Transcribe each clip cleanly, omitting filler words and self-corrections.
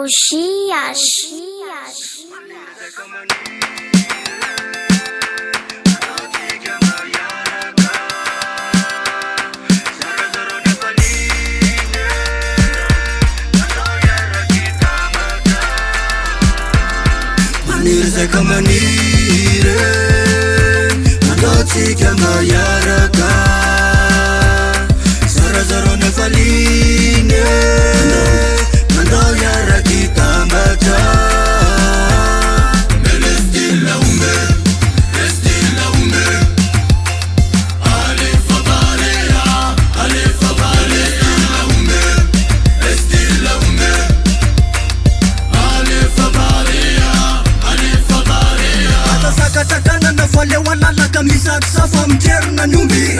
Osias. Manirza kamanire Mandotika mayaraka Sarazaro nefaline Mando yaraki tamata Melestila ume Estila ume Alifa balea Alifa balea ume Estila ume Alifa balea Atasakatakana na fale walala kamisak safa mjerna nyumbi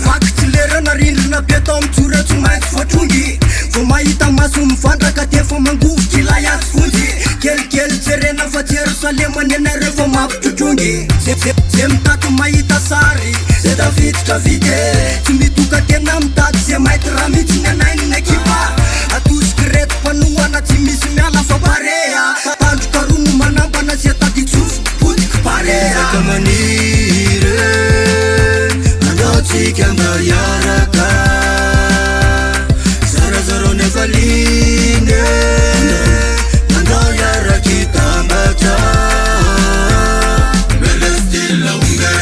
Faktilera na rindrina betom tsura tsumaik fatungi Fo mahita maso mifandra ka te fa mangovo kilayat funji Kelikely jerena fa Jerusalema nena refa mampitotrongy Ze mitato mahita sary ze tafiditra vide Tsy mitoka tena mitady ze mahity raha mihitsy ny anainy ny ekipa Atosiky reto mpanoana tsy misy miala fa parea Tandroka rono manambana ze tady tsofo potiky parea Kamanire Andaotsika mba iaraka Zarazaro nefaline Andao iaraky tambatra Melestila umbe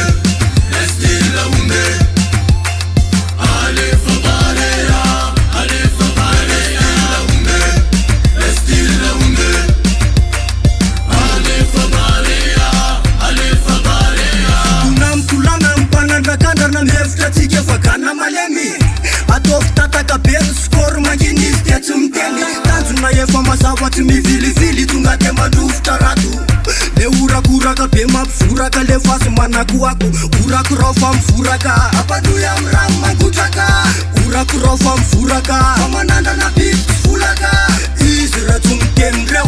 Estila umbe Alifa barea Alifa barea umbe Estila umbe Alifa barea Alifa barea Tunam tulana mpanandrakandra na mihevitra tsika fakana malemy Ataovy tataka be ny skôro manginy izy tia tsy miteny Tanjona efa mazava tsy mivilivily tonga de mandrovotra rato Le urakoraka be mampivoraka le fasy manakoako Urakorao fa mivoraka Ampadoy amy rano mangotraka Urakorao fa mivoraka Famanandrana biby tsy volaka Izy ra tsy miteny reo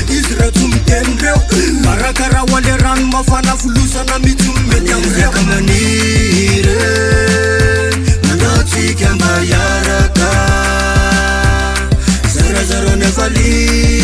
Izy ra tsy miteny reo Karakaraho ale rano mafana folosana mitsy mety amreo Kamanire Andaotsika mba iaraka Zarazaro nefaline